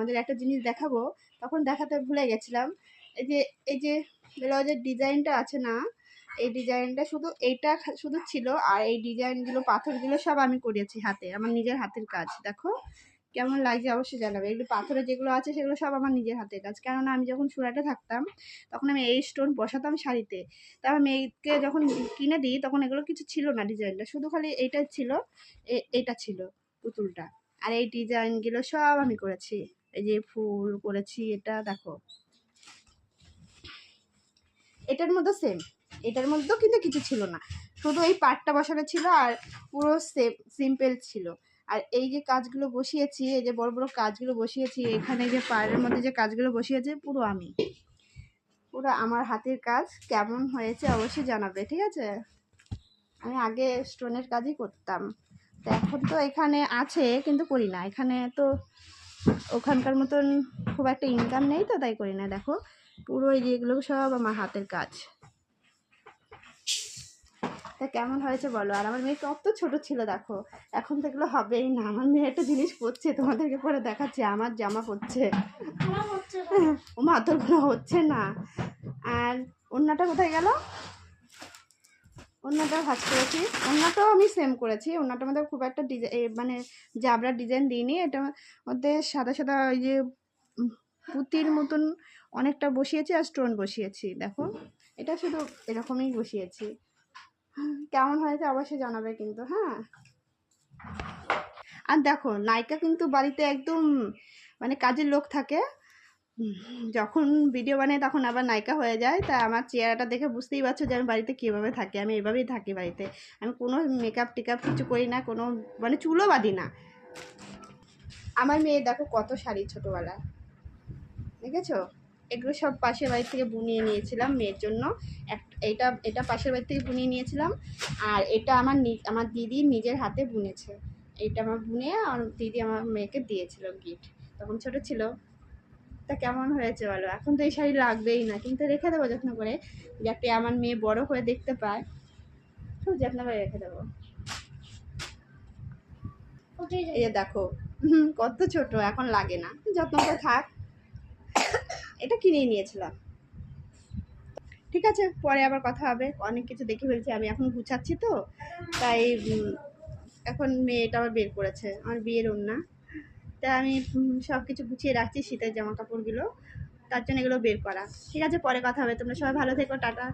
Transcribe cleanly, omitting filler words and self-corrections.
তোমাদের একটা জিনিস দেখাবো, তখন দেখাতে ভুলে গেছিলাম। এই যে ব্লাউজের ডিজাইনটা আছে না, এই ডিজাইনটা শুধু এইটা শুধু ছিল, আর এই ডিজাইনগুলো পাথরগুলো সব আমি করেছি হাতে, আমার নিজের হাতের কাজ। দেখো কেমন লাগছে অবশ্যই জানাবে। এগুলো পাথরে যেগুলো আছে সেগুলো সব আমার নিজের হাতের কাজ। কেননা আমি যখন সুরাটে থাকতাম তখন আমি এই স্টোন বসাতাম শাড়িতে। তা আমার মেয়েকে যখন কিনে দিই তখন এগুলো কিছু ছিল না, ডিজাইনটা শুধু খালি এইটা ছিল, এইটা ছিল পুতুলটা। আর এই ডিজাইনগুলো সব আমি করেছি। এই যে ফুল করেছি, এটা দেখো এটার মধ্যে সেম, এটার মধ্যেও কিন্তু কিছু ছিল না, শুধু এই পাটটা বসানো ছিল আর পুরো সিম্পল ছিল। আর এই যে কাজগুলো বসিয়েছি, এই যে বড় বড় কাজগুলো বসিয়েছি, এখানে যে পাড়ের মধ্যে যে কাজগুলো বসিয়েছি পুরো আমি, পুরো আমার হাতের কাজ। কেমন হয়েছে অবশ্যই জানাবে, ঠিক আছে? আমি আগে স্টোনের কাজই করতাম, তো এখন তো এখানে আছে কিন্তু করি না। এখানে তো ওখানকার মতন খুব একটা ইনকাম নেই, তো তাই করি না। দেখো পুরো এই যেগুলো সব আমার হাতের কাজ। তা কেমন হয়েছে বলো? আর আমার মেয়ে কত ছোট ছিল দেখো, এখন তো এগুলো হবেই না। আমার মেয়ে একটা জিনিস পরছে, তোমাদেরকে পরে দেখাচ্ছি, আমার জামা পরছে। ও মা, তোরগুলো হচ্ছে না। আর ওড়নাটা কোথায় গেল? ওড়নাটাও ভাঁজ করেছি, ওড়নাটাও আমি সেম করেছি। ওড়নাটার মধ্যে খুব একটা ডিজাইন মানে জাবরা ডিজাইন দিইনি, এটার মধ্যে সাদা সাদা ওই যে পুঁতির মতন অনেকটা বসিয়েছি আর স্টোন বসিয়েছি। দেখো এটা শুধু এরকমই বসিয়েছি। কেমন হয়েছে অবশ্যই জানাবে কিন্তু, হ্যাঁ? আর দেখো নায়িকা কিন্তু বাড়িতে একদম মানে কাজের লোক থাকে, যখন ভিডিও বানাই তখন আবার নায়িকা হয়ে যায়। তা আমার চেহারাটা দেখে বুঝতেই পারছো যে আমি বাড়িতে কীভাবে থাকি। আমি এভাবেই থাকি বাড়িতে, আমি কোনো মেকআপ টেকআপ কিছু করি না, কোনো মানে চুলও বাঁধি না। আমার মেয়ে দেখো কত শাড়ি ছোটোবেলায়, দেখেছো? এগুলো সব পাশের বাড়ি থেকে বুনিয়ে নিয়েছিলাম মেয়ের জন্য। এটা এটা পাশের বাড়ি থেকে বুনিয়ে নিয়েছিলাম, আর এটা আমার দিদি নিজের হাতে বুনেছে। এটা আমার বুনে আর দিদি আমার মেয়েকে দিয়েছিল গিফট, তখন ছোট ছিল। তা কেমন হয়েছে বলো? এখন তো এই শাড়ি লাগবেই না, কিন্তু রেখে দেবো যত্ন করে, যাতে আমার মেয়ে বড় হয়ে দেখতে পায়, খুব যত্ন করে রেখে দেবো। এই যে দেখো কত ছোট, এখন লাগে না, যত্ন করে থাক। এটা কিনেই নিয়েছিলাম। ঠিক আছে, পরে আবার কথা হবে। অনেক কিছু দেখে ফেলছি আমি, এখন গুছাচ্ছি তো, তাই এখন মেয়েটা আবার বের করেছে আমার বিয়ের ওড়না। তা আমি সব কিছু গুছিয়ে রাখছি, শীতের জামা কাপড়গুলো, তার জন্য এগুলো বের করা। ঠিক আছে, পরে কথা হবে। তোমরা সবাই ভালো থেকো, টাটা।